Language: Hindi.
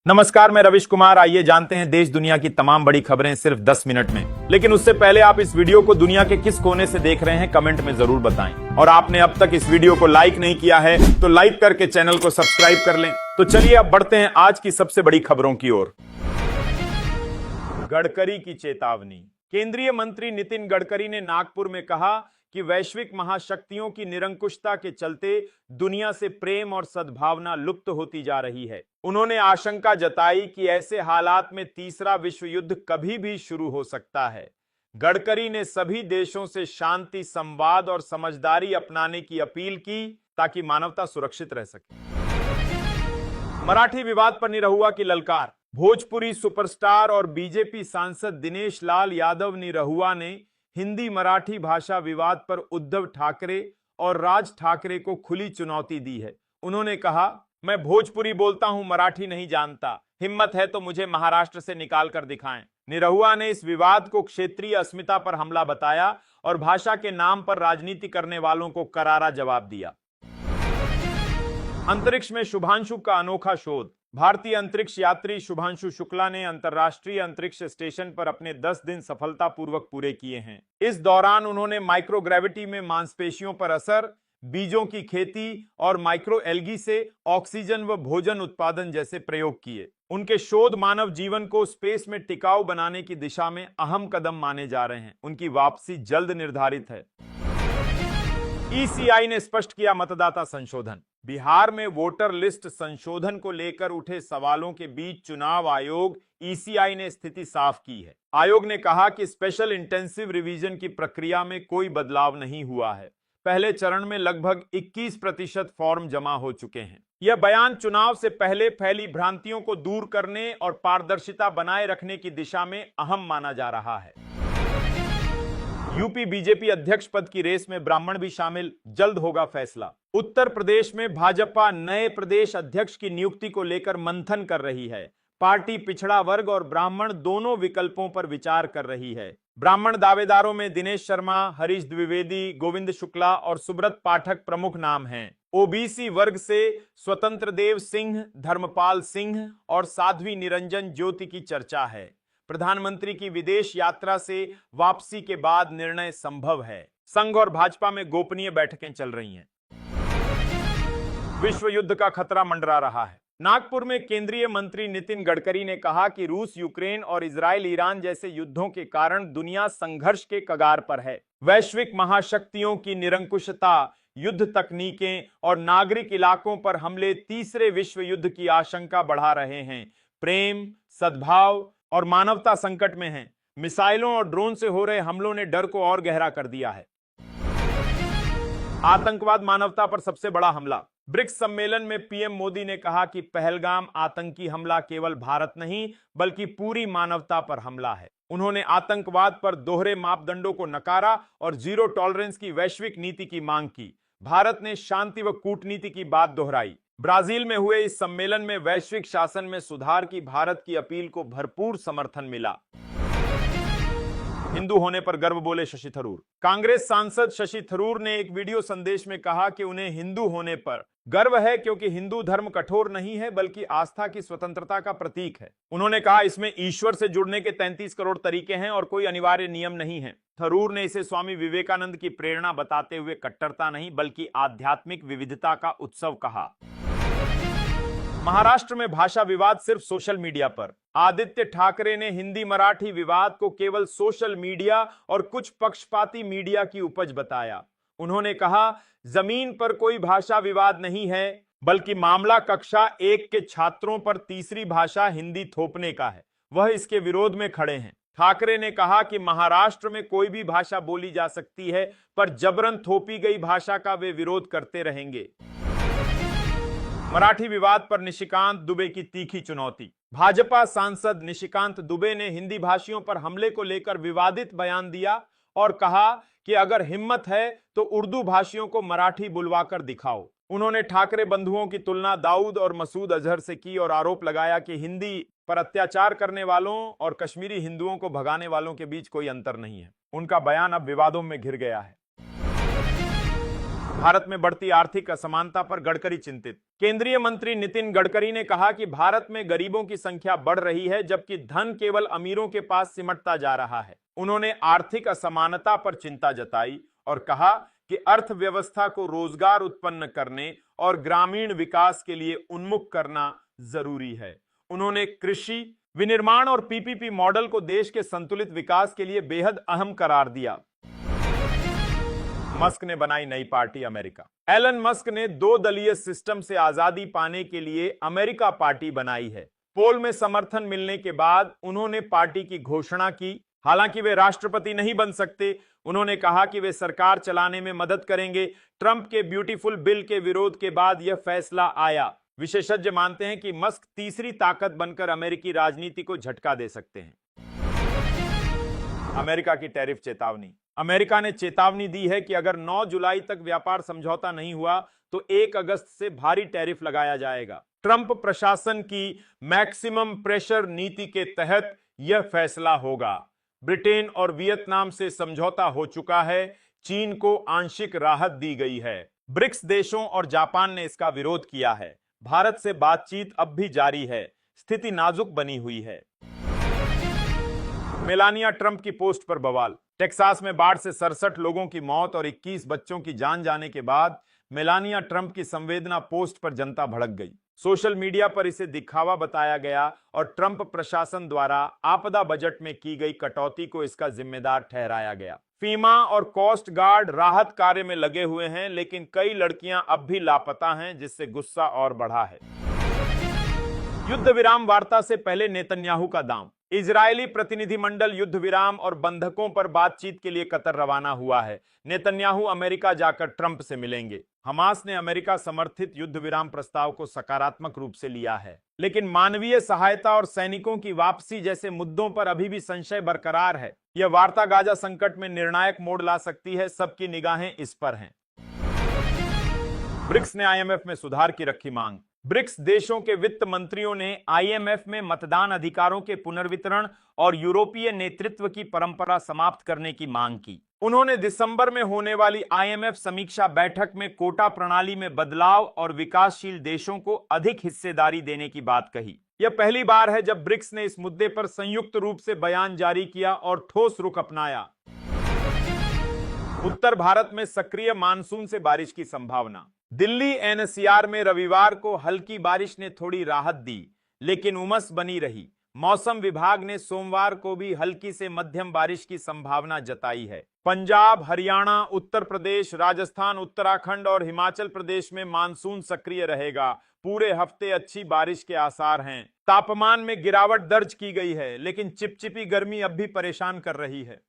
नमस्कार, मैं रविश कुमार। आइए जानते हैं देश दुनिया की तमाम बड़ी खबरें सिर्फ 10 मिनट में। लेकिन उससे पहले आप इस वीडियो को दुनिया के किस कोने से देख रहे हैं कमेंट में जरूर बताएं। और आपने अब तक इस वीडियो को लाइक नहीं किया है तो लाइक करके चैनल को सब्सक्राइब कर लें। तो चलिए अब बढ़ते हैं आज की सबसे बड़ी खबरों की ओर। गडकरी की चेतावनी। केंद्रीय मंत्री नितिन गडकरी ने नागपुर में कहा कि वैश्विक महाशक्तियों की निरंकुशता के चलते दुनिया से प्रेम और सद्भावना लुप्त होती जा रही है। उन्होंने आशंका जताई कि ऐसे हालात में तीसरा विश्व युद्ध कभी भी शुरू हो सकता है। गडकरी ने सभी देशों से शांति, संवाद और समझदारी अपनाने की अपील की ताकि मानवता सुरक्षित रह सके। मराठी विवाद पर निरहुआ की ललकार। भोजपुरी सुपरस्टार और बीजेपी सांसद दिनेश लाल यादव निरहुआ ने हिंदी मराठी भाषा विवाद पर उद्धव ठाकरे और राज ठाकरे को खुली चुनौती दी है। उन्होंने कहा, मैं भोजपुरी बोलता हूं, मराठी नहीं जानता। हिम्मत है तो मुझे महाराष्ट्र से निकाल कर दिखाएं। निरहुआ ने इस विवाद को क्षेत्रीय अस्मिता पर हमला बताया और भाषा के नाम पर राजनीति करने वालों को करारा जवाब दिया। अंतरिक्ष में शुभांशु का अनोखा शोध। भारतीय अंतरिक्ष यात्री शुभांशु शुक्ला ने अंतरराष्ट्रीय अंतरिक्ष स्टेशन पर अपने 10 दिन सफलतापूर्वक पूरे किए हैं। इस दौरान उन्होंने माइक्रोग्रेविटी में मांसपेशियों पर असर, बीजों की खेती और माइक्रो एल्गी से ऑक्सीजन व भोजन उत्पादन जैसे प्रयोग किए। उनके शोध मानव जीवन को स्पेस में टिकाऊ बनाने की दिशा में अहम कदम माने जा रहे हैं। उनकी वापसी जल्द निर्धारित है। ईसीआई ने स्पष्ट किया मतदाता संशोधन। बिहार में वोटर लिस्ट संशोधन को लेकर उठे सवालों के बीच चुनाव आयोग ईसीआई ने स्थिति साफ की है। आयोग ने कहा कि स्पेशल इंटेंसिव रिवीजन की प्रक्रिया में कोई बदलाव नहीं हुआ है। पहले चरण में लगभग 21% फॉर्म जमा हो चुके हैं। यह बयान चुनाव से पहले फैली भ्रांतियों को दूर करने और पारदर्शिता बनाए रखने की दिशा में अहम माना जा रहा है। यूपी बीजेपी अध्यक्ष पद की रेस में ब्राह्मण भी शामिल, जल्द होगा फैसला। उत्तर प्रदेश में भाजपा नए प्रदेश अध्यक्ष की नियुक्ति को लेकर मंथन कर रही है। पार्टी पिछड़ा वर्ग और ब्राह्मण दोनों विकल्पों पर विचार कर रही है। ब्राह्मण दावेदारों में दिनेश शर्मा, हरीश द्विवेदी, गोविंद शुक्ला और सुब्रत पाठक प्रमुख नाम हैं। ओबीसी वर्ग से स्वतंत्र देव सिंह, धर्मपाल सिंह और साध्वी निरंजन ज्योति की चर्चा है। प्रधानमंत्री की विदेश यात्रा से वापसी के बाद निर्णय संभव है। संघ और भाजपा में गोपनीय बैठकें चल रही हैं। विश्व युद्ध का खतरा मंडरा रहा है। नागपुर में केंद्रीय मंत्री नितिन गडकरी ने कहा कि रूस, यूक्रेन और इजराइल ईरान जैसे युद्धों के कारण दुनिया संघर्ष के कगार पर है। वैश्विक महाशक्तियों की निरंकुशता, युद्ध तकनीकें और नागरिक इलाकों पर हमले तीसरे विश्व युद्ध की आशंका बढ़ा रहे हैं। प्रेम, सद्भाव और मानवता संकट में है। मिसाइलों और ड्रोन से हो रहे हमलों ने डर को और गहरा कर दिया है। आतंकवाद मानवता पर सबसे बड़ा हमला। ब्रिक्स सम्मेलन में पीएम मोदी ने कहा कि पहलगाम आतंकी हमला केवल भारत नहीं बल्कि पूरी मानवता पर हमला है। उन्होंने आतंकवाद पर दोहरे मापदंडों को नकारा और जीरो टॉलरेंस की वैश्विक नीति की मांग की। भारत ने शांति व कूटनीति की बात दोहराई। ब्राजील में हुए इस सम्मेलन में वैश्विक शासन में सुधार की भारत की अपील को भरपूर समर्थन मिला। हिंदू होने पर गर्व बोले शशि थरूर। कांग्रेस सांसद शशि थरूर ने एक वीडियो संदेश में कहा कि उन्हें हिंदू होने पर गर्व है क्योंकि हिंदू धर्म कठोर नहीं है बल्कि आस्था की स्वतंत्रता का प्रतीक है। उन्होंने कहा, इसमें ईश्वर से जुड़ने के 33 करोड़ तरीके हैं और कोई अनिवार्य नियम नहीं है। थरूर ने इसे स्वामी विवेकानंद की प्रेरणा बताते हुए कट्टरता नहीं बल्कि आध्यात्मिक विविधता का उत्सव कहा। महाराष्ट्र में भाषा विवाद सिर्फ सोशल मीडिया पर। आदित्य ठाकरे ने हिंदी मराठी विवाद को केवल सोशल मीडिया और कुछ पक्षपाती मीडिया की उपज बताया। उन्होंने कहा, जमीन पर कोई भाषा विवाद नहीं है बल्कि मामला कक्षा 1 के छात्रों पर तीसरी भाषा हिंदी थोपने का है। वह इसके विरोध में खड़े हैं। ठाकरे ने कहा कि महाराष्ट्र में कोई भी भाषा बोली जा सकती है पर जबरन थोपी गई भाषा का वे विरोध करते रहेंगे। मराठी विवाद पर निशिकांत दुबे की तीखी चुनौती। भाजपा सांसद निशिकांत दुबे ने हिंदी भाषियों पर हमले को लेकर विवादित बयान दिया और कहा कि अगर हिम्मत है तो उर्दू भाषियों को मराठी बुलवाकर दिखाओ। उन्होंने ठाकरे बंधुओं की तुलना दाऊद और मसूद अजहर से की और आरोप लगाया कि हिंदी पर अत्याचार करने वालों और कश्मीरी हिंदुओं को भगाने वालों के बीच कोई अंतर नहीं है। उनका बयान अब विवादों में घिर गया है। भारत में बढ़ती आर्थिक असमानता पर गडकरी चिंतित। केंद्रीय मंत्री नितिन गडकरी ने कहा कि भारत में गरीबों की संख्या बढ़ रही है जबकि धन केवल अमीरों के पास सिमटता जा रहा है। उन्होंने आर्थिक असमानता पर चिंता जताई और कहा कि अर्थव्यवस्था को रोजगार उत्पन्न करने और ग्रामीण विकास के लिए उन्मुख करना जरूरी है। उन्होंने कृषि, विनिर्माण और पीपीपी मॉडल को देश के संतुलित विकास के लिए बेहद अहम करार दिया। मस्क ने बनाई नई पार्टी अमेरिका। एलन मस्क ने 2 दलीय सिस्टम से आजादी पाने के लिए अमेरिका पार्टी बनाई है। पोल में समर्थन मिलने के बाद उन्होंने पार्टी की घोषणा की। हालांकि वे राष्ट्रपति नहीं बन सकते। उन्होंने कहा कि वे सरकार चलाने में मदद करेंगे। ट्रंप के ब्यूटीफुल बिल के विरोध के बाद यह फैसला आया। विशेषज्ञ मानते हैं कि मस्क तीसरी ताकत बनकर अमेरिकी राजनीति को झटका दे सकते हैं। अमेरिका की टैरिफ चेतावनी। अमेरिका ने चेतावनी दी है कि अगर 9 जुलाई तक व्यापार समझौता नहीं हुआ तो 1 अगस्त से भारी टैरिफ लगाया जाएगा। ट्रंप प्रशासन की मैक्सिमम प्रेशर नीति के तहत यह फैसला होगा। ब्रिटेन और वियतनाम से समझौता हो चुका है। चीन को आंशिक राहत दी गई है। ब्रिक्स देशों और जापान ने इसका विरोध किया है। भारत से बातचीत अब भी जारी है। स्थिति नाजुक बनी हुई है। मेलानिया ट्रंप की पोस्ट पर बवाल। टेक्सास में बाढ़ से 67 लोगों की मौत और 21 बच्चों की जान जाने के बाद मेलानिया ट्रंप की संवेदना पोस्ट पर जनता भड़क गई। सोशल मीडिया पर इसे दिखावा बताया गया और ट्रंप प्रशासन द्वारा आपदा बजट में की गई कटौती को इसका जिम्मेदार ठहराया गया। फीमा और कोस्ट गार्ड राहत कार्य में लगे हुए हैं, लेकिन कई लड़कियां अब भी लापता हैं, जिससे गुस्सा और बढ़ा है। युद्ध विराम वार्ता से पहले नेतन्याहू का दांव। इजरायली प्रतिनिधिमंडल युद्ध विराम और बंधकों पर बातचीत के लिए कतर रवाना हुआ है। नेतन्याहू अमेरिका जाकर ट्रंप से मिलेंगे। हमास ने अमेरिका समर्थित युद्ध विराम प्रस्ताव को सकारात्मक रूप से लिया है, लेकिन मानवीय सहायता और सैनिकों की वापसी जैसे मुद्दों पर अभी भी संशय बरकरार है। यह वार्ता गाजा संकट में निर्णायक मोड़ ला सकती है। सबकी निगाहें इस पर हैं। ब्रिक्स ने आईएमएफ में सुधार की रखी मांग। ब्रिक्स देशों के वित्त मंत्रियों ने आईएमएफ में मतदान अधिकारों के पुनर्वितरण और यूरोपीय नेतृत्व की परंपरा समाप्त करने की मांग की। उन्होंने दिसंबर में होने वाली आईएमएफ समीक्षा बैठक में कोटा प्रणाली में बदलाव और विकासशील देशों को अधिक हिस्सेदारी देने की बात कही। यह पहली बार है जब ब्रिक्स ने इस मुद्दे पर संयुक्त रूप से बयान जारी किया और ठोस रुख अपनाया। उत्तर भारत में सक्रिय मानसून से बारिश की संभावना। दिल्ली एनसीआर में रविवार को हल्की बारिश ने थोड़ी राहत दी, लेकिन उमस बनी रही। मौसम विभाग ने सोमवार को भी हल्की से मध्यम बारिश की संभावना जताई है। पंजाब, हरियाणा, उत्तर प्रदेश, राजस्थान, उत्तराखंड और हिमाचल प्रदेश में मानसून सक्रिय रहेगा। पूरे हफ्ते अच्छी बारिश के आसार हैं। तापमान में गिरावट दर्ज की गई है, लेकिन चिपचिपी गर्मी अब भी परेशान कर रही है।